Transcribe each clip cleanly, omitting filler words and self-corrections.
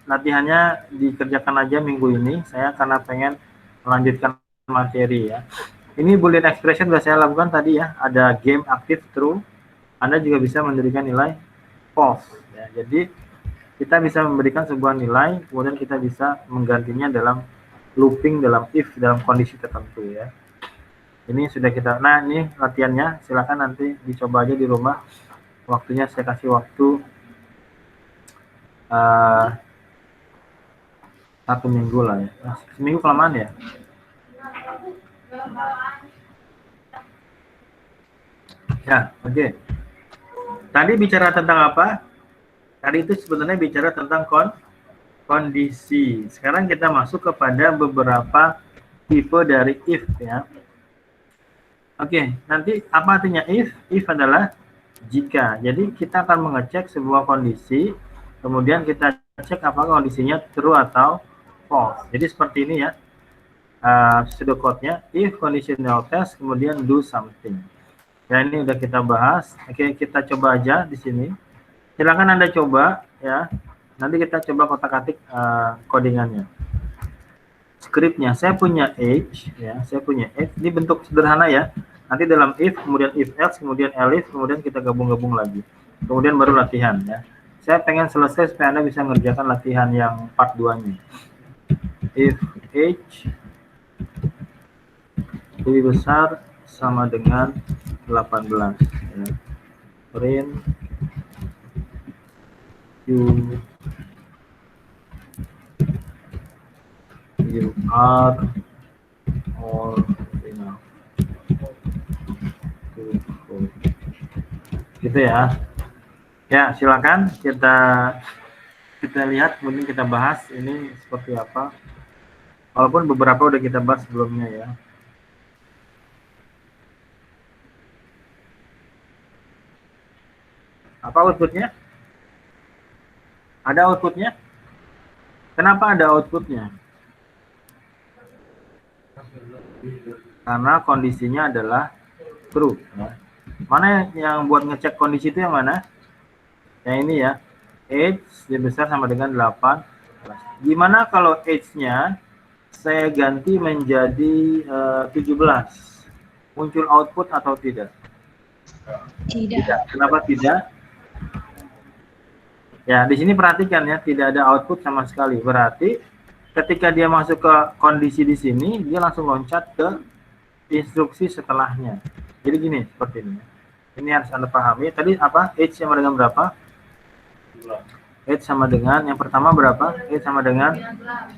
latihannya dikerjakan aja minggu ini. Saya karena pengen melanjutkan materi ya. Ini Boolean expression sudah saya lakukan tadi ya. Ada game aktif true. Anda juga bisa memberikan nilai false. Ya. Jadi kita bisa memberikan sebuah nilai, kemudian kita bisa menggantinya dalam looping, dalam if, dalam kondisi tertentu ya. Ini sudah kita, nah ini latihannya, silakan nanti dicoba aja di rumah. Waktunya saya kasih waktu 1 minggu lah ya. Nah, seminggu kelamaan ya. Ya, oke. Tadi bicara tentang apa? Tadi itu sebenarnya bicara tentang kondisi. Sekarang kita masuk kepada beberapa tipe dari if ya. Oke, nanti apa artinya if? If adalah jika. Jadi kita akan mengecek sebuah kondisi, kemudian kita cek apakah kondisinya true atau false. Jadi seperti ini ya, pseudocode-nya, if conditional test, kemudian do something. Ya ini udah kita bahas. Oke, kita coba aja di sini. Silakan Anda coba ya. Nanti kita coba kotak-atik codingannya. Scriptnya saya punya age ya, saya punya age. Ini bentuk sederhana ya. Nanti dalam if, kemudian if else, kemudian elif, kemudian kita gabung-gabung lagi. Kemudian baru latihan ya. Saya pengen selesai supaya Anda bisa mengerjakan latihan yang part 2-nya. If age lebih besar sama dengan 18 ya. Print you are or enough to vote. Gitu ya. Ya, silakan kita lihat, kemudian kita bahas ini seperti apa. Walaupun beberapa udah kita bahas sebelumnya ya. Apa outputnya? Ada outputnya? Kenapa ada outputnya? Karena kondisinya adalah true. Ya. Mana yang buat ngecek kondisi itu yang mana? Yang ini ya. Age lebih besar sama dengan 8. Gimana kalau age-nya saya ganti menjadi 17? Muncul output atau tidak? Tidak. Kenapa tidak? Ya, di sini perhatikan ya, tidak ada output sama sekali. Berarti ketika dia masuk ke kondisi di sini, dia langsung loncat ke instruksi setelahnya. Jadi gini, seperti ini. Ini harus Anda pahami. Tadi apa? Age sama dengan berapa? Age sama dengan, yang pertama berapa? Age sama dengan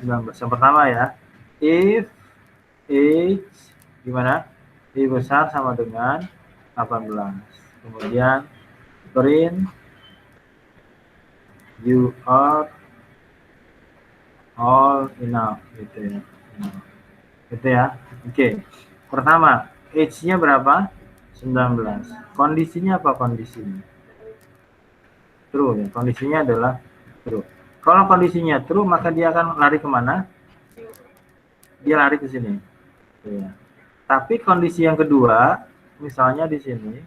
19. Yang pertama ya. If age, gimana? I besar sama dengan 18. Kemudian, print you are all enough gitu ya. Gitu ya. Oke. Pertama, age-nya berapa? 19. Kondisinya apa kondisinya? True ya. Kondisinya adalah true. Kalau kondisinya true, maka dia akan lari kemana? Dia lari ke sini. Ya. Tapi kondisi yang kedua, misalnya di sini,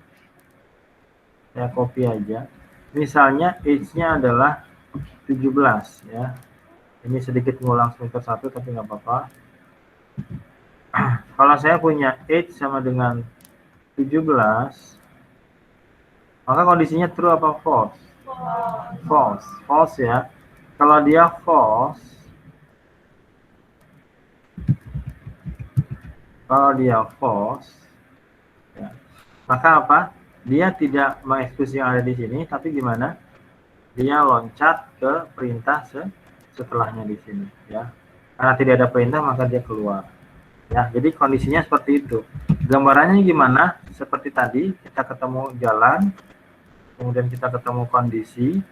saya copy aja. Misalnya age-nya adalah 17 ya. Ini sedikit ngulang semester 1 tapi nggak apa-apa. Kalau saya punya age sama dengan 17, maka kondisinya true apa false? False. False ya. Kalau dia false, ya, maka apa? Dia tidak mengeksekusi yang ada di sini, tapi gimana? Dia loncat ke perintah setelahnya di sini, ya. Karena tidak ada perintah, maka dia keluar. Ya, jadi kondisinya seperti itu. Gambarannya gimana? Seperti tadi, kita ketemu jalan, kemudian kita ketemu kondisi,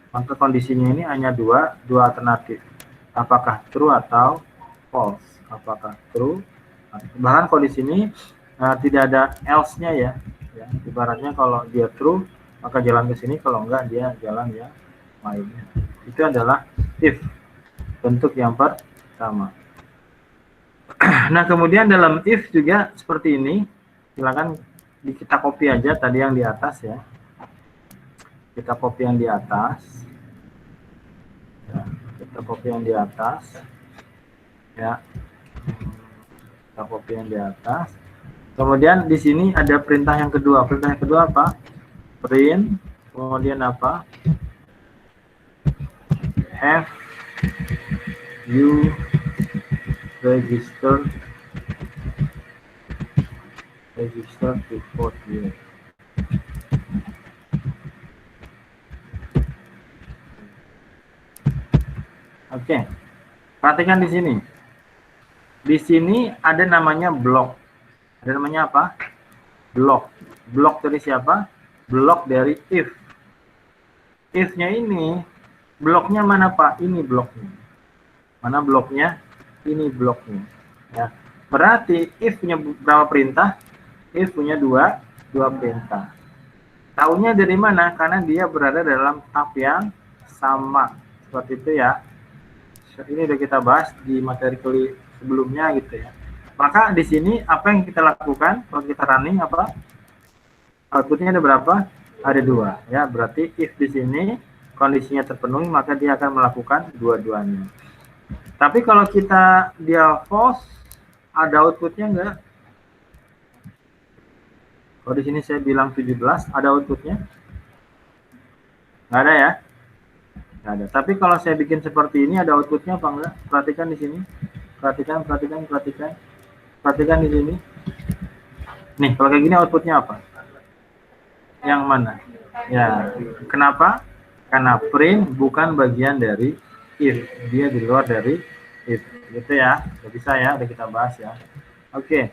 maka kondisinya ini hanya dua alternatif. Apakah true atau false? Apakah true? Bahkan kondisi ini tidak ada else-nya ya. Ibaratnya kalau dia true, maka jalan ke sini, kalau enggak dia jalan ya lainnya. Itu adalah if, bentuk yang pertama. Nah, kemudian dalam if juga seperti ini. Silakan kita copy aja tadi yang di atas ya. Kita copy yang di atas. Ya. copy yang di atas, ya. Kita copy yang di atas. Kemudian di sini ada perintah yang kedua. Perintah yang kedua apa? Print, kemudian apa? Have you registered to vote here. Oke, perhatikan di sini. Di sini ada namanya blok. Ada namanya apa? Blok. Blok dari siapa? Blok dari if. If-nya ini, bloknya mana Pak? Ini bloknya. Mana bloknya? Ini bloknya. Ya. Berarti if punya berapa perintah? If punya dua perintah. Tahunya dari mana? Karena dia berada dalam tab yang sama. Seperti itu ya. Ini udah kita bahas di materi sebelumnya gitu ya. Maka di sini apa yang kita lakukan kalau kita running apa? Outputnya ada berapa? Ada 2 ya. Berarti if di sini kondisinya terpenuhi maka dia akan melakukan dua-duanya. Tapi kalau dia false, ada outputnya enggak? Kalau di sini saya bilang 17, ada outputnya? Nggak ada ya? Nggak ada. Tapi kalau saya bikin seperti ini, ada outputnya apa enggak? Perhatikan di sini. Perhatikan di sini. Nih, kalau kayak gini outputnya apa? Yang mana? Ya, kenapa? Karena print bukan bagian dari if. Dia di luar dari if. Gitu ya. Udah bisa ya, udah kita bahas ya. Oke.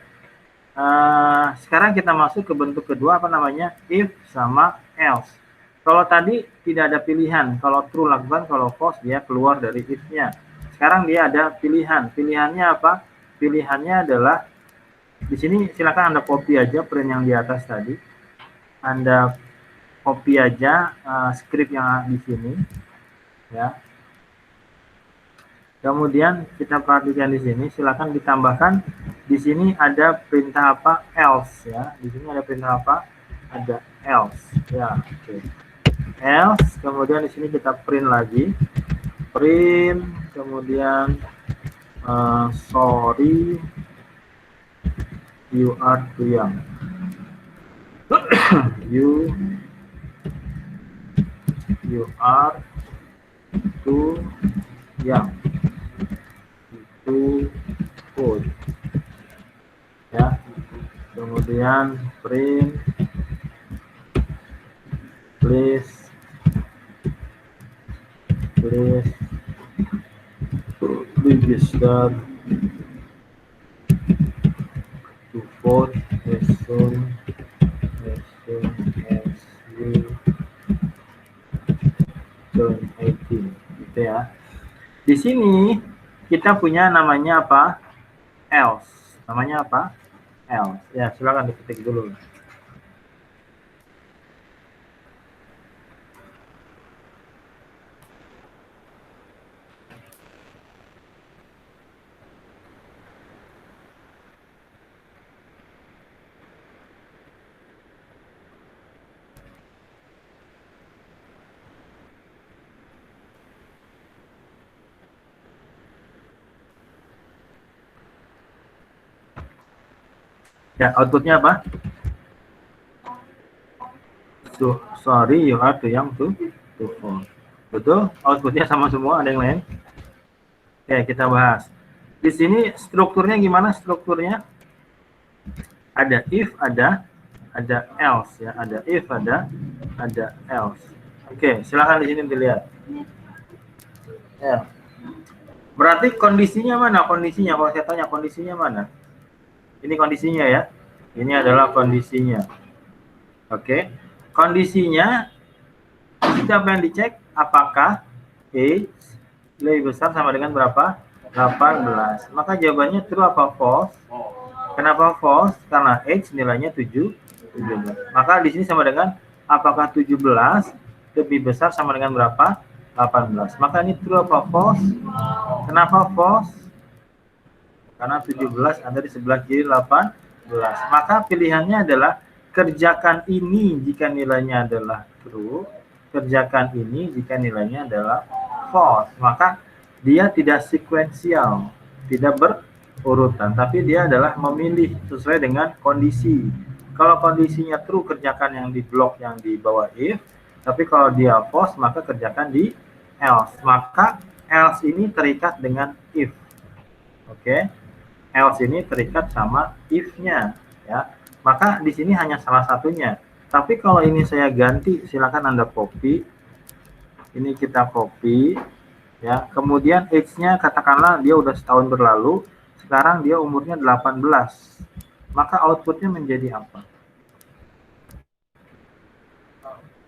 Sekarang kita masuk ke bentuk kedua, apa namanya? If sama else. Kalau tadi tidak ada pilihan, kalau true lakukan, kalau false dia keluar dari if-nya. Sekarang dia ada pilihan. Pilihannya apa? Pilihannya adalah di sini silakan Anda copy aja print yang di atas tadi. Anda copy aja script yang di sini ya. Kemudian kita perhatikan di sini, silakan ditambahkan di sini ada perintah apa? Else ya. Di sini ada perintah apa? Ada else ya. Oke. Else, kemudian di sini kita print lagi. Print, kemudian sorry you are too young. you are too young to vote ya. Kemudian print please register to vote as soon as you turn 18 gitu ya. Di sini kita punya namanya apa? Else. Namanya apa? Else. Ya, silakan diketik dulu. Ya, outputnya apa? So, sorry, you are too young to vote. Betul? Outputnya sama semua, ada yang lain? Oke, kita bahas. Di sini strukturnya gimana strukturnya? Ada if, ada else ya. Ada if, ada else. Oke, silakan di sini dilihat. Ya. Berarti kondisinya mana? Kondisinya, kalau saya tanya kondisinya mana? Ini kondisinya ya. Ini adalah kondisinya. Oke. Kondisinya kita yang dicek apakah age lebih besar sama dengan berapa? 18. Maka jawabannya true apa false? Kenapa false? Karena age nilainya 17. Maka di sini sama dengan apakah 17 lebih besar sama dengan berapa? 18. Maka ini true apa false? Kenapa false? Karena 17 ada di sebelah kiri 18. Maka pilihannya adalah kerjakan ini jika nilainya adalah true, kerjakan ini jika nilainya adalah false. Maka dia tidak sekuensial, tidak berurutan, tapi dia adalah memilih sesuai dengan kondisi. Kalau kondisinya true, kerjakan yang di blok yang di bawah if, tapi kalau dia false, maka kerjakan di else. Maka else ini terikat dengan if. Oke, else ini terikat sama if-nya, ya. Maka di sini hanya salah satunya. Tapi kalau ini saya ganti, silakan Anda copy. Ini kita copy, ya. Kemudian age-nya katakanlah dia udah setahun berlalu, sekarang dia umurnya 18. Maka outputnya menjadi apa?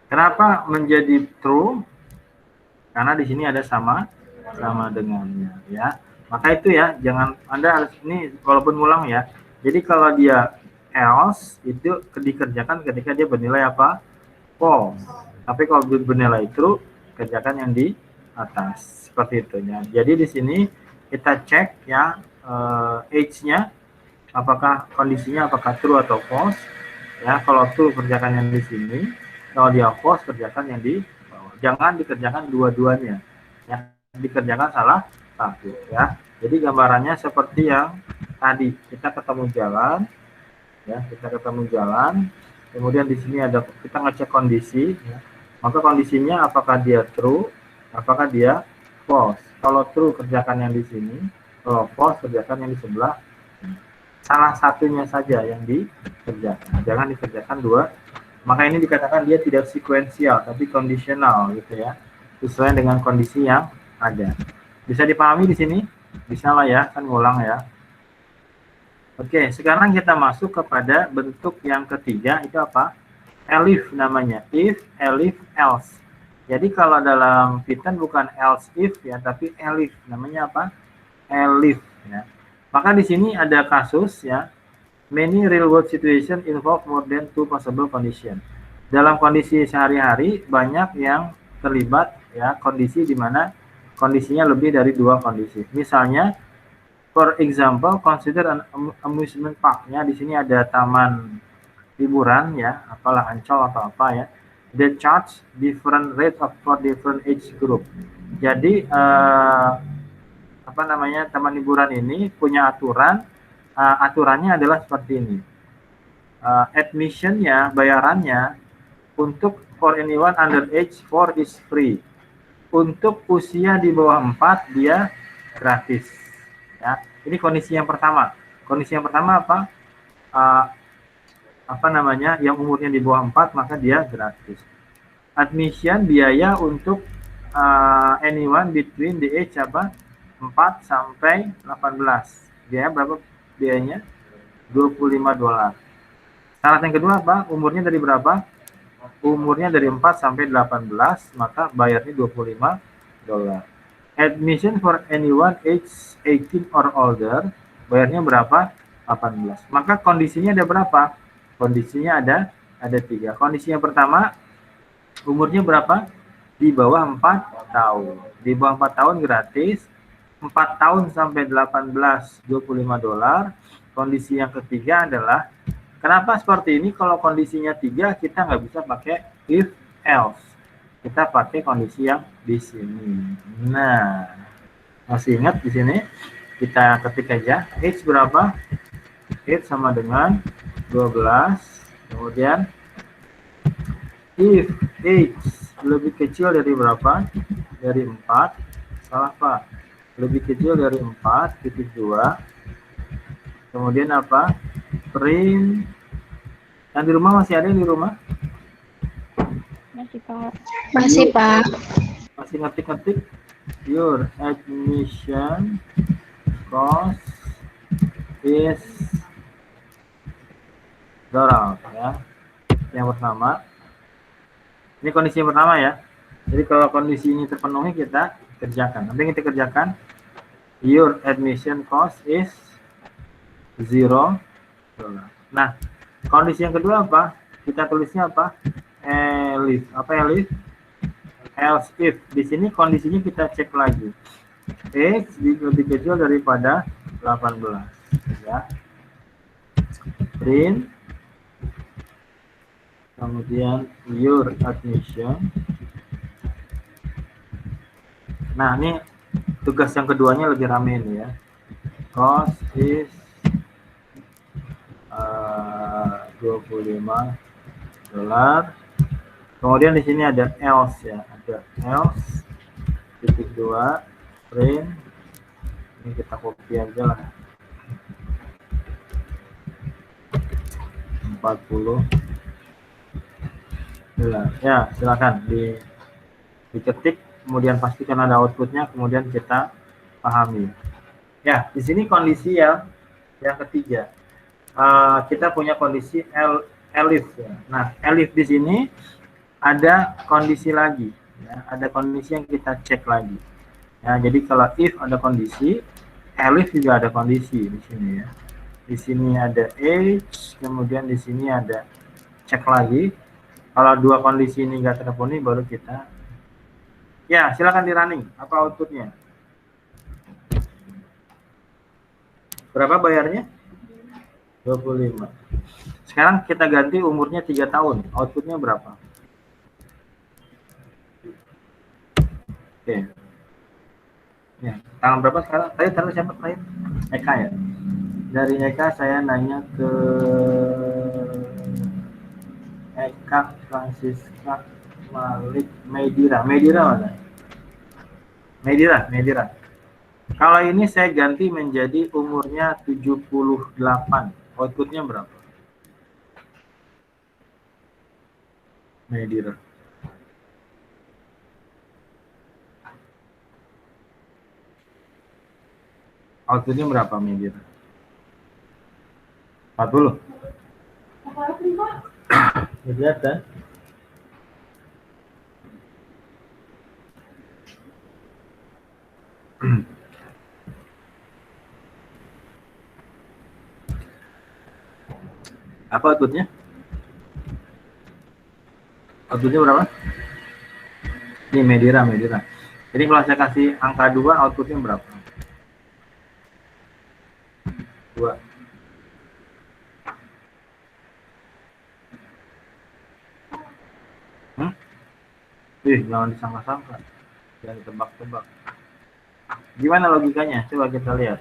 Kenapa menjadi true? Karena di sini ada sama dengannya, ya. Maka itu ya, jangan Anda harus ini walaupun ngulang ya. Jadi kalau dia else itu dikerjakan ketika dia bernilai apa? False. Tapi kalau bernilai true, kerjakan yang di atas. Seperti itu ya. Jadi di sini kita cek ya age-nya apakah kondisinya apakah true atau false. Ya, kalau true kerjakan yang di sini, kalau dia false kerjakan yang di bawah. Jangan dikerjakan dua-duanya. Ya, dikerjakan salah satu ya. Jadi gambarannya seperti yang tadi, kita ketemu jalan ya, kemudian di sini ada kita ngecek kondisi ya. Maka kondisinya apakah dia true, apakah dia false. Kalau true kerjakan yang di sini, kalau false kerjakan yang di sebelah. Salah satunya saja yang dikerjakan, jangan dikerjakan dua. Maka ini dikatakan dia tidak sekuensial tapi kondisional gitu ya, sesuai dengan kondisi yang ada. Bisa dipahami di sini? Bisa lah ya, kan ngulang ya. Oke, sekarang kita masuk kepada bentuk yang ketiga, itu apa? Elif namanya, if, elif, else. Jadi kalau dalam Python bukan else if ya, tapi elif, namanya apa? Elif ya. Maka di sini ada kasus ya, many real world situation involve more than two possible condition. Dalam kondisi sehari-hari banyak yang terlibat ya, kondisi di mana kondisinya lebih dari dua kondisi. Misalnya, for example, consider an amusement park ya. Di sini ada taman hiburan ya, apalah Ancol atau apa ya. They charge different rate for different age group. Jadi apa namanya, taman hiburan ini punya aturan, aturannya adalah seperti ini. Admissionnya, bayarannya untuk for anyone under age 4 is free. Untuk usia di bawah 4 dia gratis. Ya, ini kondisi yang pertama. Kondisi yang pertama apa? Apa namanya? Yang umurnya di bawah 4 maka dia gratis. Admission biaya untuk anyone between the age apa? 4 sampai 18. Biaya berapa biayanya? $25. Syarat yang kedua apa? Umurnya dari berapa? Umurnya dari 4 sampai 18, maka bayarnya $25. Admission for anyone age 18 or older, bayarnya berapa? 18. Maka kondisinya ada berapa? Kondisinya ada 3. Kondisi yang pertama, umurnya berapa? Di bawah 4 tahun. Di bawah 4 tahun gratis. 4 tahun sampai 18, $25. Kondisi yang ketiga adalah, kenapa seperti ini? Kalau kondisinya 3, kita nggak bisa pakai if, else. Kita pakai kondisi yang di sini. Nah, masih ingat di sini? Kita ketik aja, age berapa? Age sama dengan 12. Kemudian, if age lebih kecil dari berapa? Dari 4. Salah Pak. Lebih kecil dari 4,2. Kemudian apa? Print. Yang di rumah masih ada yang di rumah? Masih Pak. Masih Pak. Masih ngetik-ngetik. Your admission cost is $. Ya. Yang pertama. Ini kondisi yang pertama ya. Jadi kalau kondisi ini terpenuhi kita kerjakan. Nanti kita kerjakan. Your admission cost is $0. Nah, kondisi yang kedua apa? Kita tulisnya apa? Elif. Apa elif? Else if. Di sini kondisinya kita cek lagi. Age lebih kecil daripada 18. Ya. Print. Kemudian your admission. Nah, ini Tugas yang keduanya lebih rame ini ya. Cost is 25 dolar. Kemudian di sini ada else ya, ada else titik 2 print. Ini kita copy aja lah. 40 dolar. Ya, silakan diketik, kemudian pastikan ada outputnya, kemudian kita pahami. Ya, di sini kondisi yang ketiga. Kita punya kondisi elif ya. Nah, elif di sini ada kondisi lagi ya, ada kondisi yang kita cek lagi ya. Jadi kalau if ada kondisi, elif juga ada kondisi di sini ya. Di sini ada age, kemudian di sini ada cek lagi. Kalau dua kondisi ini nggak terpenuhi, baru kita ya silakan di running. Apa outputnya? Berapa bayarnya? 25. Sekarang kita ganti umurnya 3 tahun. Outputnya berapa? Oke. Ya, tanggal berapa sekarang? Tadi taruh siapa terakhir? Eka ya. Dari Eka saya nanya ke Eka Francisca Malik Medira. Medira mana? Medira. Kalau ini saya ganti menjadi umurnya 78. Outputnya berapa? Medira. Outputnya berapa Medira? 40. Lihat kan? Apa outputnya? Outputnya berapa? Ini Medira. Jadi kalau saya kasih angka 2, outputnya berapa? 2. Jangan disangka-sangka. Jangan ditebak-tebak. Gimana logikanya? Coba kita lihat.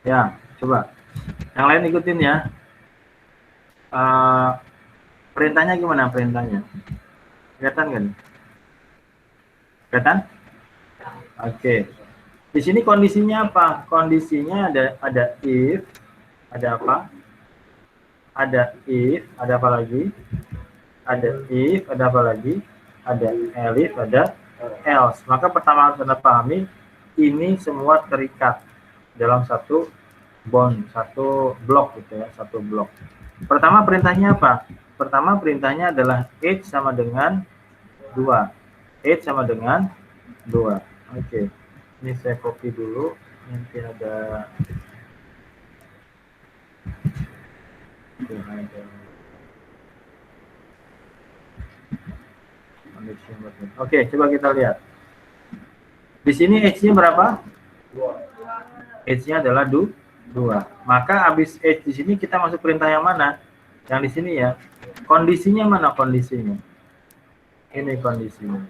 Ya, coba. Yang lain ikutin ya. Perintahnya gimana perintahnya? Kelihatan kan? Kelihatan? Oke. Di sini kondisinya apa? Kondisinya ada if, ada apa? Ada if, ada apa lagi? Ada if, ada apa lagi? Ada elif, ada else. Maka pertama harus Anda pahami, ini semua terikat dalam satu bond, satu blok gitu ya, satu blok. Pertama perintahnya apa? Pertama perintahnya adalah age sama dengan 2. Age sama dengan 2. Oke. Ini saya copy dulu, nanti ada Oke, coba kita lihat. Di sini H-nya berapa? 2. H-nya adalah 2. Maka habis H di sini kita masuk perintah yang mana? Yang di sini ya. Kondisinya mana kondisinya? Ini kondisinya.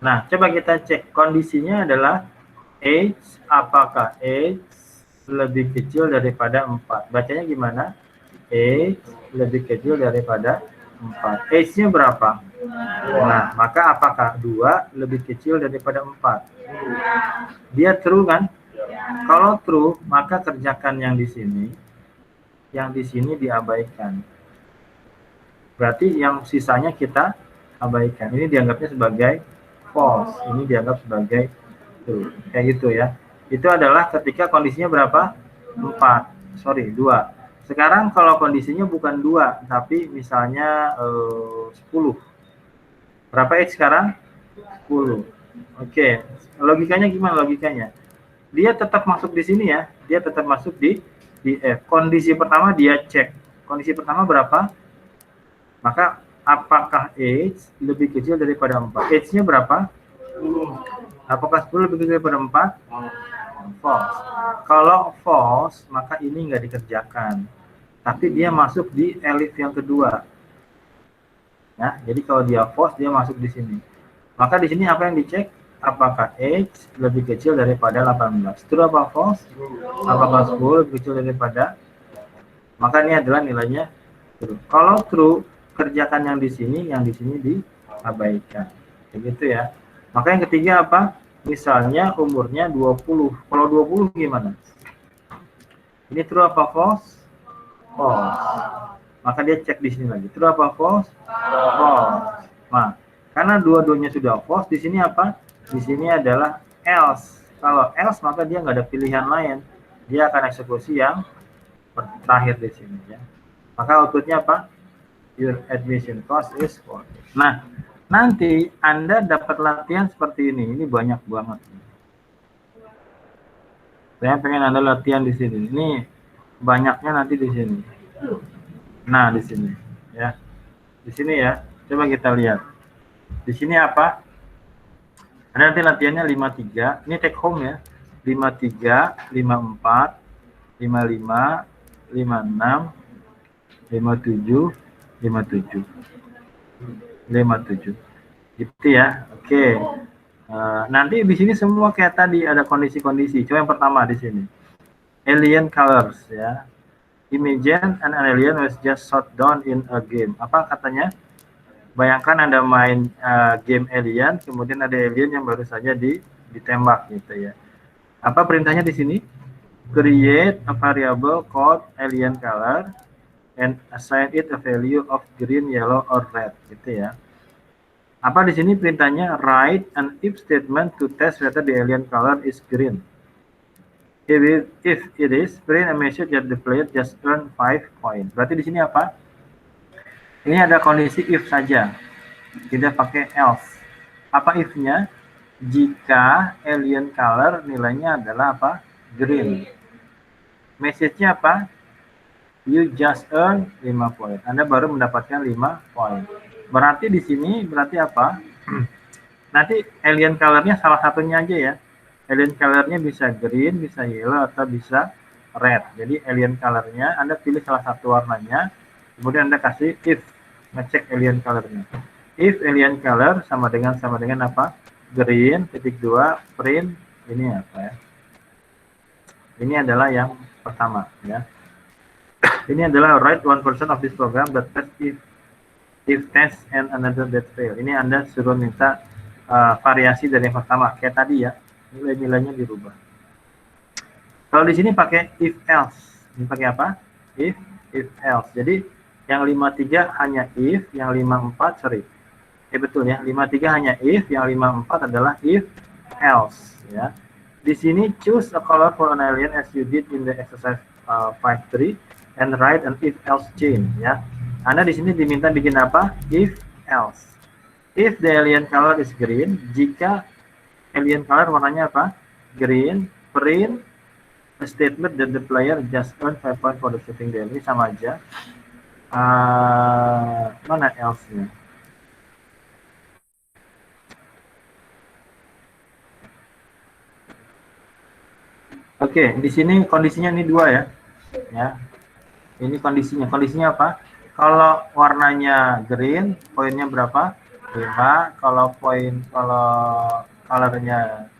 Nah, coba kita cek. Kondisinya adalah H, apakah H lebih kecil daripada 4? Bacanya gimana? H lebih kecil daripada 4. H-nya berapa? Nah, maka apakah 2 lebih kecil daripada 4? Dia true kan? Kalau true, maka kerjakan yang di sini diabaikan. Berarti yang sisanya kita abaikan. Ini dianggapnya sebagai false. Ini dianggap sebagai true. Kayak gitu ya. Itu adalah ketika kondisinya berapa? 2. Sekarang kalau kondisinya bukan 2, tapi misalnya 10. Berapa X sekarang? 10. Oke. Logikanya gimana logikanya? Dia tetap masuk di sini ya. Dia tetap masuk di F. Kondisi pertama dia cek. Kondisi pertama berapa? Maka apakah H lebih kecil daripada 4? H-nya berapa? 10. Apakah 10 lebih kecil daripada 4? False. Kalau false, maka ini nggak dikerjakan. Tapi dia masuk di elif yang kedua. Ya, jadi kalau dia false dia masuk di sini. Maka di sini apa yang dicek? Apakah X lebih kecil daripada 18? True apa false? Apakah 10 lebih kecil daripada? Maka ini adalah nilainya true. Kalau true, kerjakan yang di sini diabaikan. Begitu ya. Maka yang ketiga apa? Misalnya umurnya 20. Kalau 20 gimana? Ini true apa false? False. Maka dia cek di sini lagi. True apa false? False. Nah, karena dua-duanya sudah false, di sini apa? Di sini adalah else. Kalau else maka dia nggak ada pilihan lain. Dia akan eksekusi yang terakhir di sini ya. Maka outputnya apa? Your admission cost is 40. Nah, nanti Anda dapat latihan seperti ini. Ini banyak banget. Saya pengen Anda latihan di sini. Ini banyaknya nanti di sini. Nah, di sini ya. Di sini ya. Coba kita lihat. Di sini apa? Ada nanti latihannya 53. Ini take home ya. 53, 54, 55, 56, 57, 57. 57. Gitu ya. Oke. Nanti di sini semua kayak tadi ada kondisi-kondisi. Coba yang pertama di sini. Alien colors ya. Imagine an alien was just shot down in a game. Apa katanya? Bayangkan Anda main game alien, kemudian ada alien yang baru saja ditembak gitu ya. Apa perintahnya di sini? Create a variable called alien color and assign it a value of green, yellow, or red gitu ya. Apa di sini perintahnya? Write an if statement to test whether the alien color is green. If it is, print a message that the player just earned 5 points. Berarti di sini apa? Ini ada kondisi if saja, tidak pakai else. Apa if-nya? Jika alien color nilainya adalah apa? Green. Message-nya apa? You just earn 5 poin. Anda baru mendapatkan 5 poin. Berarti di sini berarti apa? Nanti alien color-nya salah satunya aja ya. Alien color-nya bisa green, bisa yellow, atau bisa red. Jadi alien color-nya Anda pilih salah satu warnanya, kemudian Anda kasih if, ngecek alien color-nya. If alien color sama dengan apa? Green, titik 2, print, ini apa ya? Ini adalah yang pertama ya. Ini adalah write 1% of this program that test if test and another that fail. Ini Anda suruh minta variasi dari yang pertama kayak tadi ya, nilai-nilainya dirubah. Kalau di sini pakai if else. Ini pakai apa? If else. Jadi yang 53 hanya if, yang 54 sorry. Betul ya, 53 hanya if, yang 54 adalah if else ya. Di sini choose a color for an alien as you did in the exercise 5.3 and write an if else chain ya. Anda di sini diminta bikin apa? If else. If the alien color is green, jika alien color warnanya apa? Green, print a statement that the player just earned 5 points for the shooting game. Ini sama aja. Mana else-nya? Oke, di sini kondisinya ini 2 ya. Ya. Ini kondisinya. Kondisinya apa? Kalau warnanya green, poinnya berapa? 5. Kalau colornya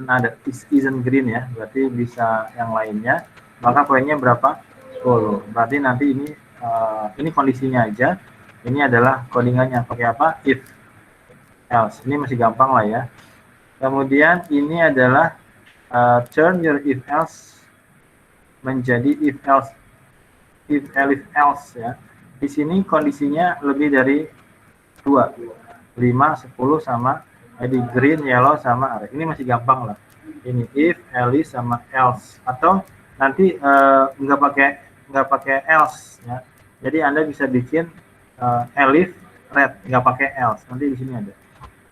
ada isn't green ya, berarti bisa yang lainnya. Maka poinnya berapa? 10. Berarti nanti ini kondisinya aja. Ini adalah codingannya pakai apa? If else. Ini masih gampang lah ya. Kemudian ini adalah turn your if else menjadi if else ya. Di sini kondisinya lebih dari 2, 5, 10 sama jadi green, yellow sama red. Ini masih gampang lah. Ini if, else sama else, atau nanti nggak pakai else ya. Jadi Anda bisa bikin else red, nggak pakai else. Nanti di sini ada.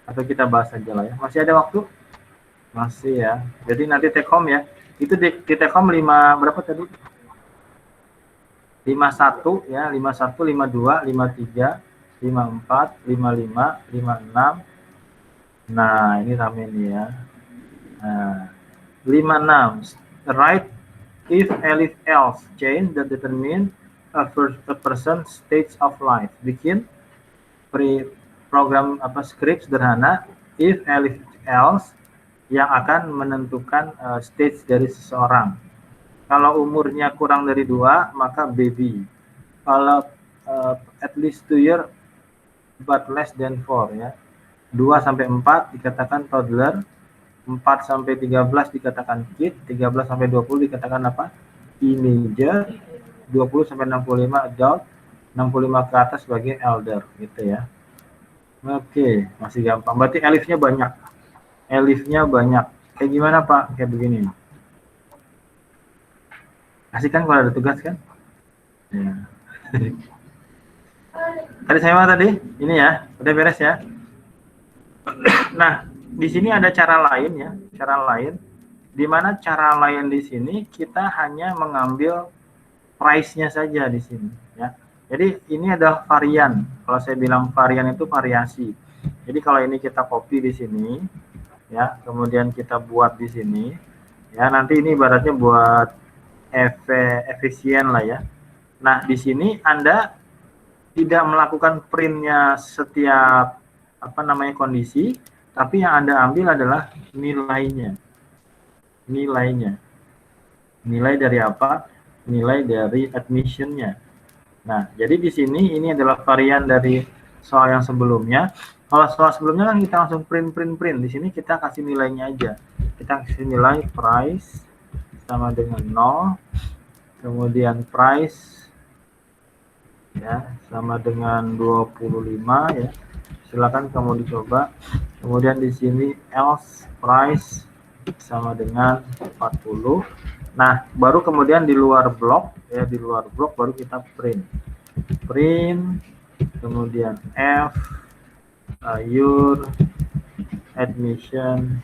Atau kita bahas aja lah ya. Masih ada waktu? Masih ya. Jadi nanti take home ya. Itu di take home 5 berapa tadi? 51 ya, 51, 52, 53, 54, 55, 56. Nah, ini rame nih ya. Nah, 56. Write if else chain that determine a person states of life. Bikin program script sederhana if else yang akan menentukan stage dari seseorang. Kalau umurnya kurang dari 2 maka baby. Kalau at least 2 years but less than 4 ya. 2 sampai 4 dikatakan toddler, 4 sampai 13 dikatakan kid, 13 sampai 20 dikatakan apa? Teenager, 20 sampai 65 adult, 65 ke atas sebagai elder gitu ya. Oke, masih gampang. Berarti elifnya banyak. Elifnya banyak. Kayak gimana Pak? Kayak begini. Asik kan kalau ada tugas kan? Ya. Tadi saya mana tadi? Ini ya, udah beres ya. Nah, di sini ada cara lain ya, cara lain. Di mana cara lain di sini kita hanya mengambil price-nya saja di sini ya. Jadi ini adalah varian. Kalau saya bilang varian itu variasi. Jadi kalau ini kita copy di sini ya, kemudian kita buat di sini ya, nanti ini ibaratnya buat efisien lah ya. Nah, di sini Anda tidak melakukan printnya setiap kondisi, tapi yang Anda ambil adalah nilainya. Nilai dari apa? Nilai dari admission-nya. Nah, jadi di sini ini adalah varian dari soal yang sebelumnya. Kalau soal sebelumnya kan kita langsung print. Di sini kita kasih nilainya aja. Kita kasih nilai price sama dengan 0, kemudian price ya sama dengan 25 ya. Silakan kamu dicoba. Kemudian di sini else price sama dengan 40. Nah, baru kemudian di luar blok ya, di luar blok baru kita print. Kemudian F your admission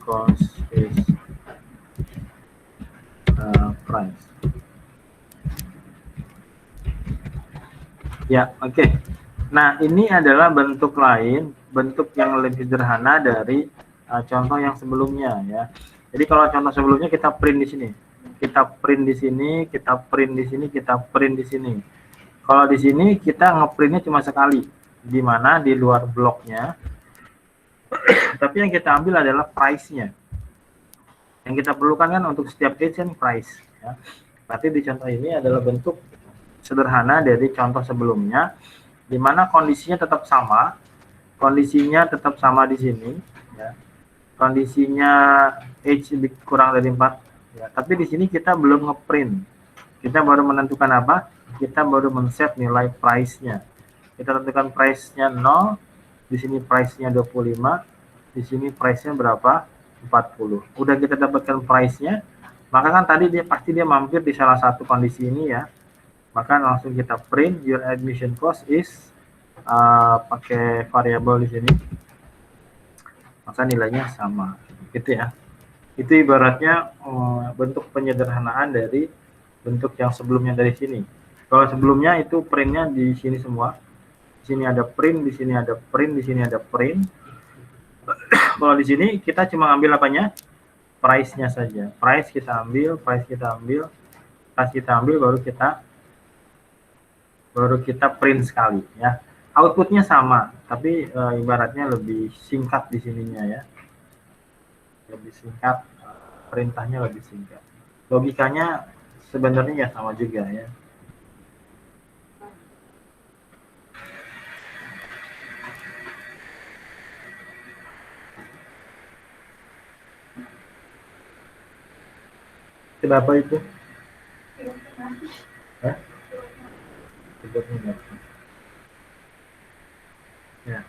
cost is price. Ya, oke. Nah, ini adalah bentuk lain, bentuk yang lebih sederhana dari contoh yang sebelumnya ya. Jadi kalau contoh sebelumnya kita print di sini, kita print di sini, kita print di sini, kita print di sini. Kalau di sini kita ngeprintnya cuma sekali, di mana di luar bloknya. Tapi yang kita ambil adalah price-nya. Yang kita perlukan kan untuk setiap case kan price. Ya. Berarti di contoh ini adalah bentuk sederhana dari contoh sebelumnya, di mana kondisinya tetap sama. Kondisinya tetap sama di sini. Ya. Kondisinya age kurang dari 4. Ya. Tapi di sini kita belum ngeprint. Kita baru menentukan apa? Kita baru men-set nilai price-nya. Kita tentukan price-nya 0. Di sini price-nya 25, di sini price-nya berapa? 40. Udah kita dapatkan price-nya, maka kan tadi pasti dia mampir di salah satu kondisi ini ya. Maka langsung kita print your admission cost is pakai variabel di sini. Maka nilainya sama. Gitu ya. Itu ibaratnya bentuk penyederhanaan dari bentuk yang sebelumnya dari sini. Kalau sebelumnya itu print-nya di sini semua. Di sini ada print, di sini ada print, di sini ada print. Kalau di sini kita cuma ambil apanya? Price-nya saja. Price kita ambil, price kita ambil, price kita ambil, baru kita print sekali ya. Outputnya sama, tapi ibaratnya lebih singkat di sininya ya. Lebih singkat, perintahnya lebih singkat. Logikanya sebenarnya ya sama juga ya. Kenapa itu? Hah? Ya.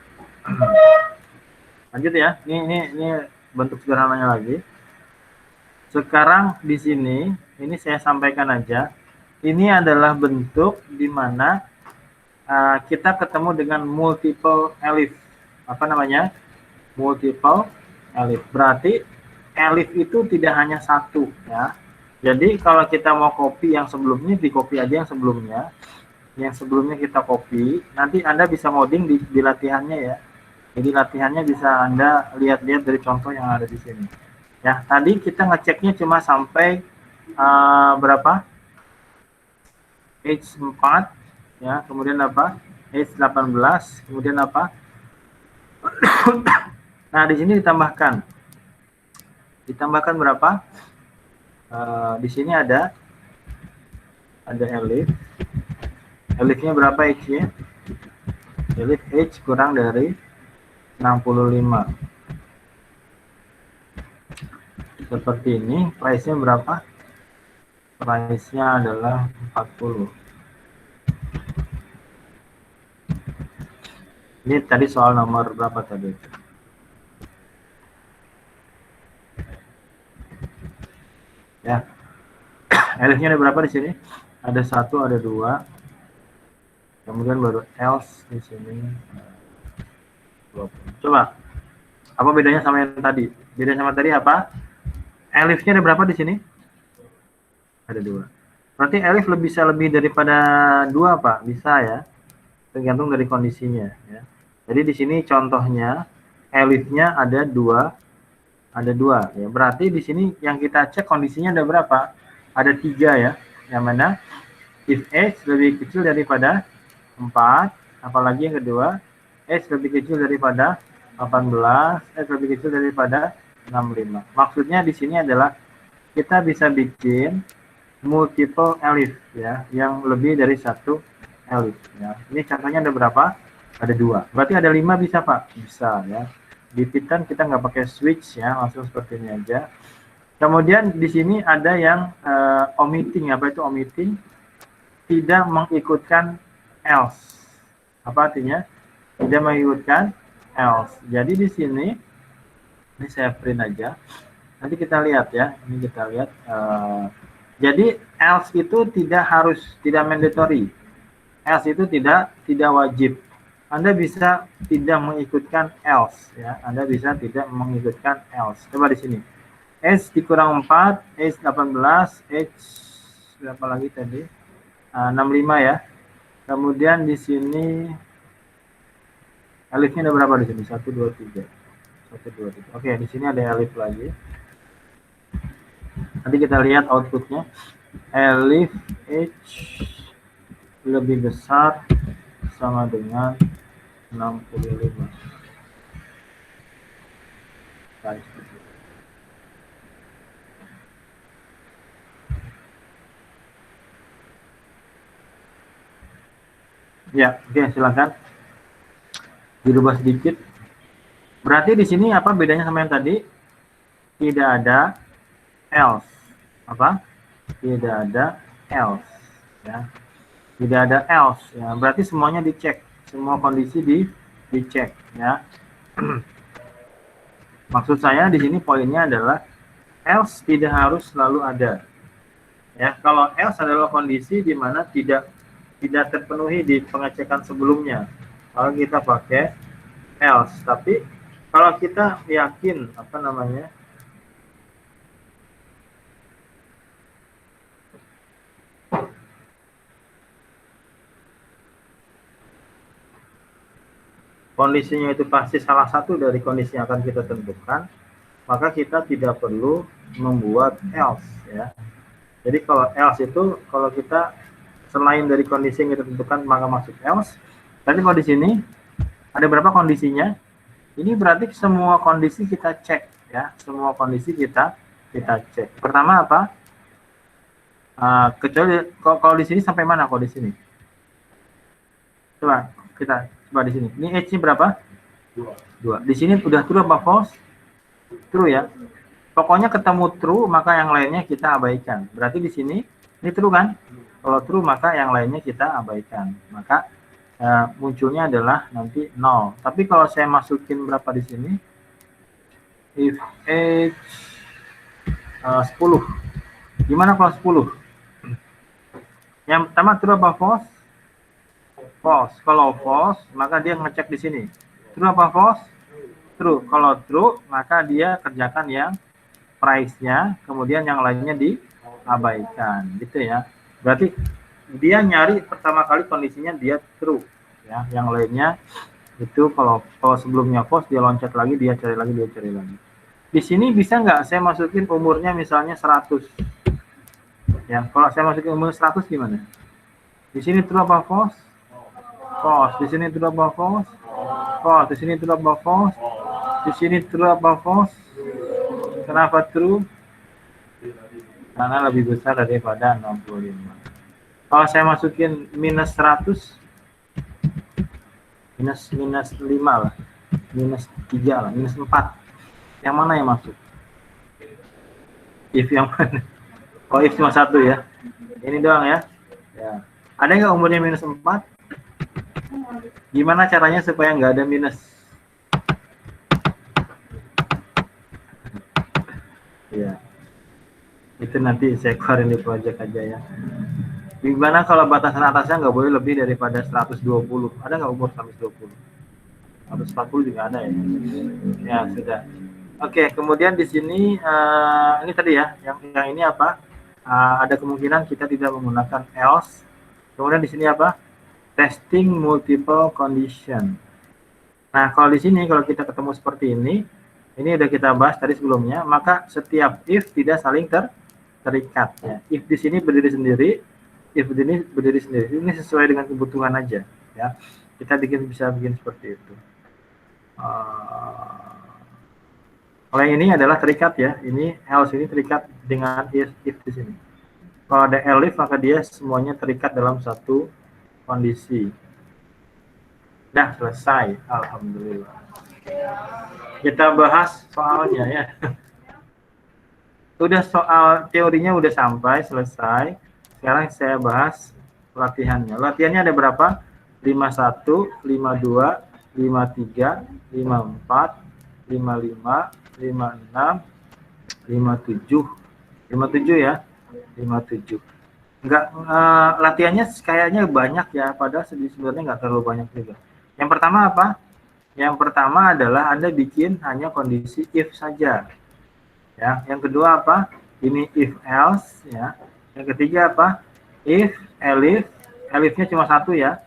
Lanjut ya. Ini bentuk sederhananya lagi. Sekarang di sini, ini saya sampaikan aja. Ini adalah bentuk di mana kita ketemu dengan multiple elif. Apa namanya? Multiple elif. Berarti elif itu tidak hanya satu ya. Jadi kalau kita mau copy yang sebelumnya, di copy aja yang sebelumnya. Yang sebelumnya kita copy, nanti Anda bisa ngoding di latihannya ya. Jadi latihannya bisa Anda lihat-lihat dari contoh yang ada di sini. Ya, tadi kita ngeceknya cuma sampai berapa? H4 ya, kemudian apa? H18, kemudian apa? Nah, di sini ditambahkan berapa? Di sini ada elif. Elifnya berapa H-nya? Elif H kurang dari 65. Seperti ini, price-nya berapa? Price-nya adalah 40. Ini tadi soal nomor berapa tadi? Ya. Elifnya ada berapa di sini? Ada 1, ada 2. Kemudian baru else di sini. 20. Coba. Apa bedanya sama yang tadi? Bedanya sama tadi apa? Elifnya ada berapa di sini? Ada 2. Berarti elif bisa lebih daripada 2, Pak? Bisa ya. Tergantung dari kondisinya ya. Jadi di sini contohnya elifnya ada 2 ya. Berarti di sini yang kita cek kondisinya ada berapa? Ada 3 ya. Yang mana if H lebih kecil daripada 4, apalagi yang kedua H lebih kecil daripada 18, H lebih kecil daripada 65. Maksudnya di sini adalah kita bisa bikin multiple elif ya, yang lebih dari 1 elif ya. Ini contohnya ada berapa? Ada 2. Berarti ada 5 bisa, Pak? Bisa ya. Di Python kita nggak pakai switch ya, langsung seperti ini aja. Kemudian di sini ada yang omitting. Apa itu omitting? Tidak mengikutkan else. Apa artinya? Tidak mengikutkan else. Jadi di sini ini saya print aja. Nanti kita lihat ya. Ini kita lihat. Jadi else itu tidak mandatory. Else itu tidak wajib. Anda bisa tidak mengikutkan else ya. Anda bisa tidak mengikutkan else. Coba di sini. H dikurang 4, H 18, H berapa lagi tadi? 65 ya. Kemudian di sini elifnya ada berapa di sini? 1 2 3. 1 2 3. Oke, di sini ada elif lagi. Nanti kita lihat outputnya. Elif H lebih besar sama dengan 65. Baik. Ya, oke, silakan. Dirubah sedikit. Berarti di sini apa bedanya sama yang tadi? Tidak ada else. Apa? Tidak ada else. Ya. Tidak ada else. Ya. Berarti semuanya dicek. Semua kondisi dicek. Ya. Maksud saya di sini poinnya adalah else tidak harus selalu ada. Ya, kalau else adalah kondisi di mana tidak terpenuhi di pengecekan sebelumnya. Kalau kita pakai else, tapi kalau kita yakin kondisinya itu pasti salah satu dari kondisi yang akan kita tentukan, maka kita tidak perlu membuat else ya. Jadi kalau else itu kalau kita selain dari kondisi yang kita tentukan maka masuk else. Tadi kalau di sini ada berapa kondisinya? Ini berarti semua kondisi kita cek ya, semua kondisi kita cek. Pertama apa? Kecuali kalau di sini sampai mana kalau di sini? Coba di sini. Ini H-nya berapa? 2. Di sini udah true apa false? True ya. Pokoknya ketemu true maka yang lainnya kita abaikan. Berarti di sini ini true kan? Kalau true maka yang lainnya kita abaikan. Maka munculnya adalah nanti 0. Tapi kalau saya masukin berapa di sini? If H 10. Gimana kalau 10? Yang pertama true apa false? False. Kalau false, maka dia ngecek di sini. True apa false? True. Kalau true, maka dia kerjakan yang price-nya, kemudian yang lainnya diabaikan, gitu ya. Berarti dia nyari pertama kali kondisinya dia true, ya. Yang lainnya itu kalau sebelumnya false, dia loncat lagi, dia cari lagi. Di sini bisa nggak saya masukin umurnya misalnya 100? Ya, kalau saya masukin umur 100 gimana? Di sini true apa false? False. Di sini true apa false? False. Di sini true apa false? Di sini true apa false? Kenapa true? Karena lebih besar daripada 65. Kalau saya masukin minus 100, minus 5 lah, minus 3 lah, minus 4, yang mana yang masuk? If yang mana? Oh, if cuma 1 ya. Ini doang ya. Ya. Ada nggak umurnya minus 4? Gimana caranya supaya nggak ada minus? Ya. Itu nanti saya keluarin di project aja ya. Gimana kalau batasan atasnya nggak boleh lebih daripada 120? Ada nggak umur 120? 140 juga ada ya. Ya, sudah. Oke, kemudian di sini ini tadi ya, yang ini apa? Ada kemungkinan kita tidak menggunakan else. Kemudian di sini apa? Testing multiple condition. Nah, kalau di sini kalau kita ketemu seperti ini udah kita bahas tadi sebelumnya, maka setiap if tidak saling terikat ya. If di sini berdiri sendiri, if di sini berdiri sendiri. Ini sesuai dengan kebutuhan aja ya. Kita bisa bikin seperti itu. Kalau yang ini adalah terikat ya, ini else ini terikat dengan if di sini. Kalau ada elif maka dia semuanya terikat dalam satu kondisi. Nah, selesai, alhamdulillah. Kita bahas soalnya ya. Udah soal teorinya udah sampai selesai. Sekarang saya bahas latihannya. Latihannya ada berapa? 51, 52, 53, 54, 55, 56, 57. 57 ya. 57. Enggak, latihannya kayaknya banyak ya, padahal sebenarnya nggak terlalu banyak juga. Yang pertama apa? Yang pertama adalah Anda bikin hanya kondisi if saja. Ya, yang kedua apa? Ini if else ya. Yang ketiga apa? If, elif, elifnya cuma satu ya.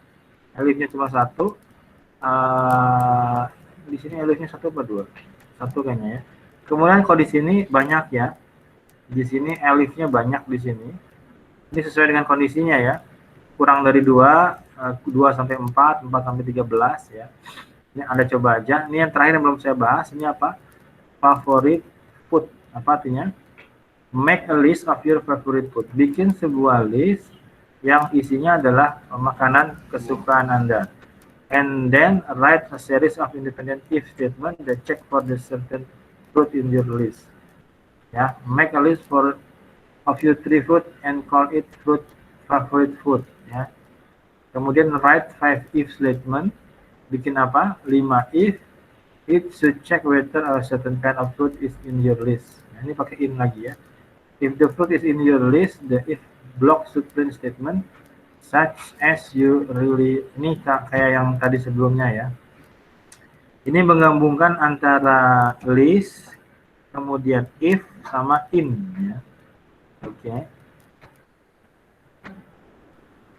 Elifnya cuma satu. Di sini elifnya satu apa dua? Satu kayaknya ya. Kemudian kalau di sini banyak ya. Di sini elifnya banyak di sini. Ini sesuai dengan kondisinya ya. Kurang dari 2, 2 sampai 4, 4 sampai 13 ya. Ini Anda coba aja. Ini yang terakhir yang belum saya bahas, ini apa? Favorite food. Apa artinya? Make a list of your favorite food. Bikin sebuah list yang isinya adalah makanan kesukaan Anda. And then write a series of independent if statement that check for the certain fruit in your list. Ya, make a list of your 3 food and call it fruit favorite food ya. Kemudian write 5 if statement. Bikin apa? 5 if it should check whether a certain kind of fruit is in your list. Nah, ini pakai in lagi ya. If the fruit is in your list, the if block should print statement such as you really. Ini kayak yang tadi sebelumnya ya. Ini menggabungkan antara list kemudian if sama in ya. Oke.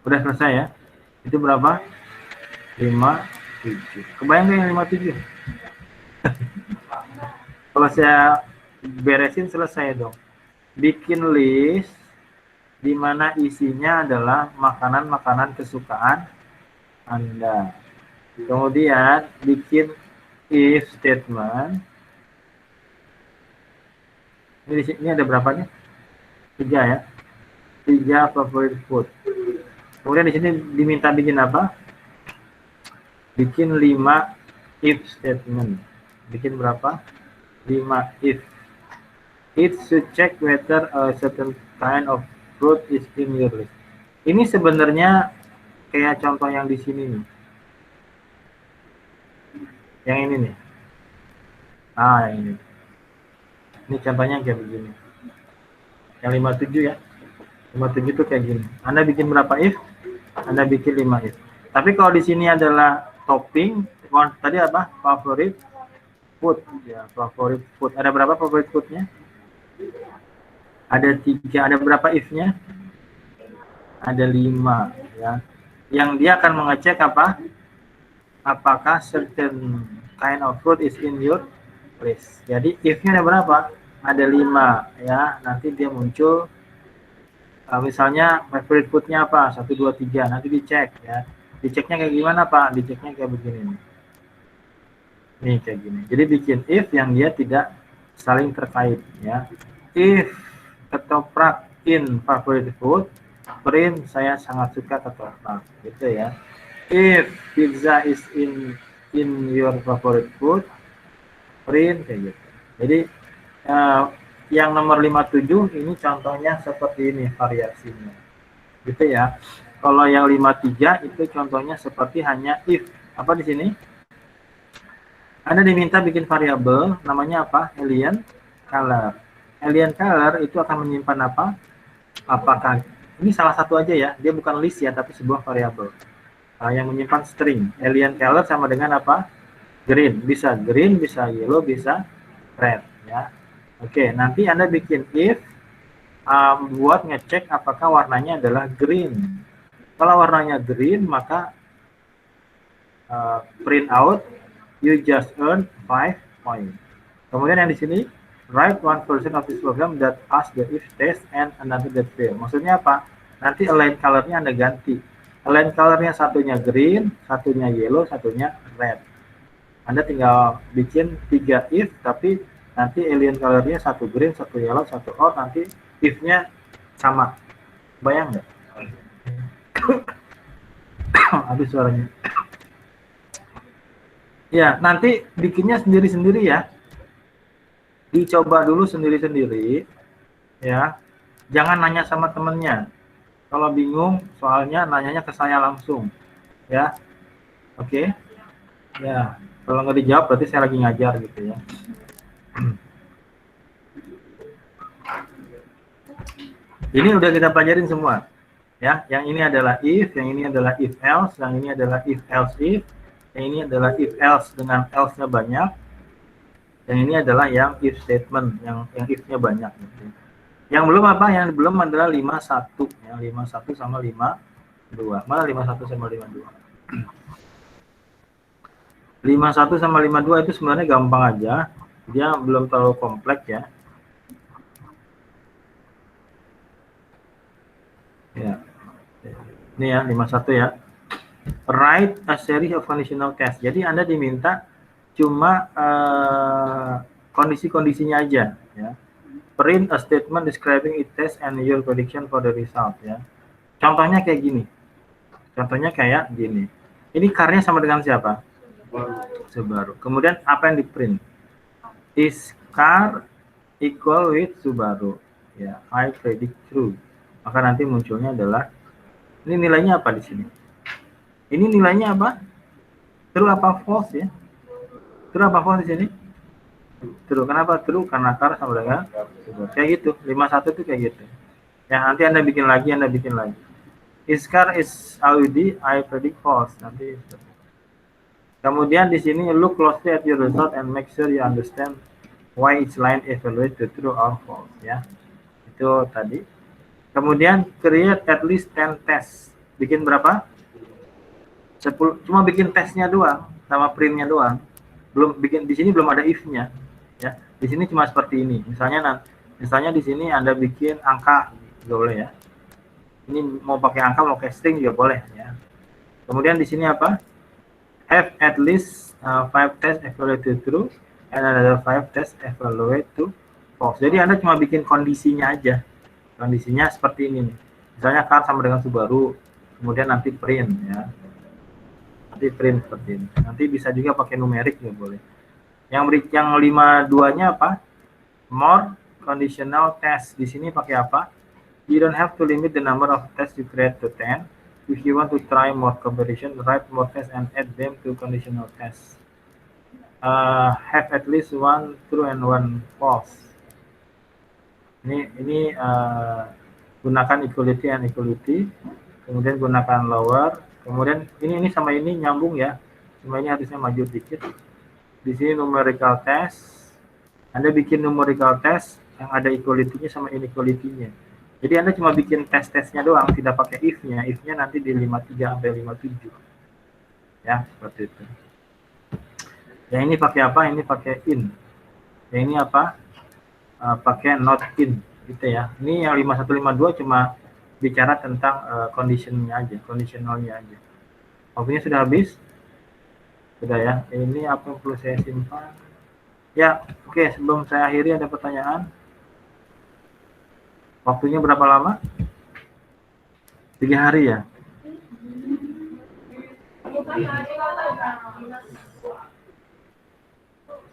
Udah selesai ya. Itu berapa? 57. Kebayang nggak yang 57? Kalau saya beresin selesai dong. Bikin list di mana isinya adalah makanan-makanan kesukaan Anda. Kemudian bikin if statement. Ini ada berapa nih? 3 ya. 3 favorite food. Kemudian di sini diminta bikin apa? Bikin 5 if statement. Bikin berapa? 5 if. It should check whether a certain kind of fruit is in your list. Ini sebenarnya kayak contoh yang di sini nih. Yang ini nih. Yang ini. Ini contohnya kayak begini. Yang 57 ya. 57 itu kayak gini. Anda bikin berapa if? Anda bikin 5 if. Tapi kalau di sini adalah topping, tadi apa? Favorite food. Ya, favorite food. Ada berapa favorite foodnya? Ada 3. Ada berapa if-nya? Ada 5 ya. Yang dia akan mengecek apa? Apakah certain kind of fruit is in your list. Jadi if-nya ada berapa? Ada 5 ya. Nanti dia muncul Misalnya favorite foodnya apa? 1, 2, 3. Nanti dicek ya. Diceknya kayak gimana Pak? Diceknya kayak begini nih. Nih kayak gini. Jadi bikin if yang dia tidak saling terkait ya. If ketoprak in favorite food, print saya sangat suka ketoprak gitu ya. If pizza is in your favorite food, print kayak gitu. Jadi yang nomor 57 ini contohnya seperti ini variasinya. Gitu ya. Kalau yang 53 itu contohnya seperti hanya if. Apa di sini? Anda diminta bikin variabel namanya apa? Alien color. Alien color itu akan menyimpan apa? Apakah ini salah satu aja ya, dia bukan list ya, tapi sebuah variabel yang menyimpan string. Alien color sama dengan apa? Green, bisa yellow, bisa red ya. Oke, nanti Anda bikin if buat ngecek apakah warnanya adalah green. Kalau warnanya green, maka print out you just earn 5 points. Kemudian yang di sini write one version of this program that pass the if test and another that fail. Maksudnya apa? Nanti align colornya Anda ganti. Align colornya satunya green, satunya yellow, satunya red. Anda tinggal bikin 3 if, tapi nanti alien colornya satu green, satu yellow, satu orange, nanti if-nya sama. Bayang nggak? Habis suaranya. Ya, nanti bikinnya sendiri-sendiri ya. Dicoba dulu sendiri-sendiri ya. Jangan nanya sama temennya. Kalau bingung soalnya nanyanya ke saya langsung ya. Oke. Ya, kalau nggak dijawab berarti saya lagi ngajar gitu ya. Ini udah kita pelajarin semua ya. Yang ini adalah if, yang ini adalah if else, yang ini adalah if else if, yang ini adalah if else dengan else-nya banyak. Yang ini adalah yang if statement, yang if-nya banyak. Gitu. Yang belum apa? Yang belum adalah 51. Ya, 51 sama 52. Mana 51 sama 52? 51 sama 52 itu sebenarnya gampang aja. Dia belum terlalu kompleks ya. Ya. Ini ya, 51 ya. Write a series of conditional test. Jadi Anda diminta cuma kondisi-kondisinya aja ya. Print a statement describing its test and your prediction for the result ya. Contohnya kayak gini. Contohnya kayak gini. Ini car-nya sama dengan siapa? Subaru. Kemudian apa yang di print? Is car equal with Subaru? Ya, I predict true. Maka nanti munculnya adalah ini nilainya apa di sini? Ini nilainya apa? True apa false ya? True apa false di sini? True. Kenapa true? Karena car sama dengan kayak gitu. 51 itu kayak gitu. Ya, nanti Anda bikin lagi, Is car is Audi, I predict false. Nanti itu. Kemudian di sini look closely at your result and make sure you understand why each line evaluate to true or false ya. Itu tadi. Kemudian create at least 10 tests. Bikin berapa? 10. Cuma bikin tesnya doang sama printnya doang. Belum bikin di sini belum ada if-nya. Ya, di sini cuma seperti ini. Misalnya di sini Anda bikin angka, boleh ya. Ini mau pakai angka, mau pakai string juga boleh ya. Kemudian di sini apa? Have at least 5 tests evaluate to true and another 5 tests evaluate to false. Jadi Anda cuma bikin kondisinya aja. Kondisinya seperti ini nih. Misalnya car sama dengan Subaru, kemudian nanti print ya. Nanti print seperti ini. Nanti bisa juga pakai numerik juga boleh. Yang 52-nya apa? More conditional test. Di sini pakai apa? You don't have to limit the number of tests you create to 10. If you want to try more comparison, write more tests and add them to conditional tests. Have at least one true and one false. Ini gunakan equality and equality. Kemudian gunakan lower. Kemudian ini sama ini nyambung ya. Cuma ini harusnya maju dikit. Di sini numerical test. Anda bikin numerical test yang ada equality-nya sama inequality-nya. Jadi Anda cuma bikin tes-tesnya doang, tidak pakai if-nya. If-nya nanti di 53 sampai 57. Ya, seperti itu. Yang ini pakai apa? Ini pakai in. Yang ini apa? Pakai not in gitu ya. Ini yang 5152 cuma bicara tentang conditionnya aja, conditionalnya aja. Waktunya sudah habis? Sudah ya. Ini apa yang perlu saya simpan? Ya, oke. Sebelum saya akhiri ada pertanyaan. Waktunya berapa lama? 3 hari ya?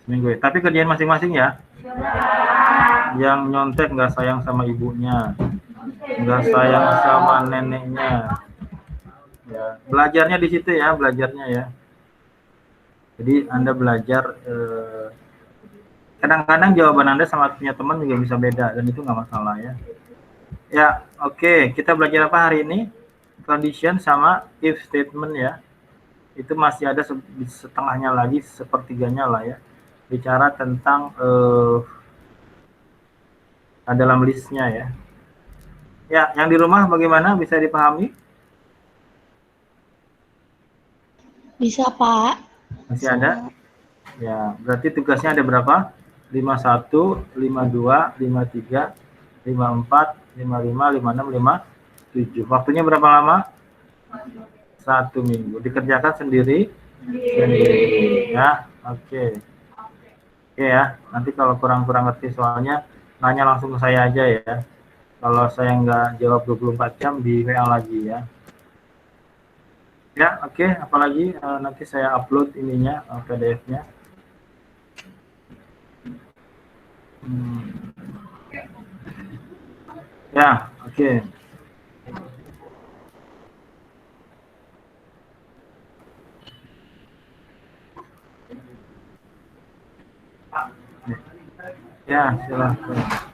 Seminggu ya. Tapi kerjaan masing-masing ya. Yang nyontek nggak sayang sama ibunya, nggak sayang sama neneknya. Ya, belajarnya di situ ya, belajarnya ya. Jadi Anda belajar. Kadang-kadang jawaban Anda sama punya teman juga bisa beda dan itu nggak masalah ya. Ya, oke. Kita belajar apa hari ini? Condition sama if statement ya. Itu masih ada setengahnya lagi, sepertiganya lah ya. Bicara tentang dalam listnya ya. Ya, yang di rumah bagaimana? Bisa dipahami? Bisa, Pak. Masih ada? Ya, berarti tugasnya ada berapa? 51, 52, 53, 54, 55, 56, 57. Waktunya berapa lama? 1 minggu. Dikerjakan sendiri? Sendiri. Ya, oke. Oke ya, nanti kalau kurang-kurang ngerti soalnya, nanya langsung ke saya aja ya. Kalau saya nggak jawab 24 jam, di WA lagi ya. Ya, oke. Apalagi nanti saya upload ininya, PDF-nya. Ya, oke. Ya, silahkan.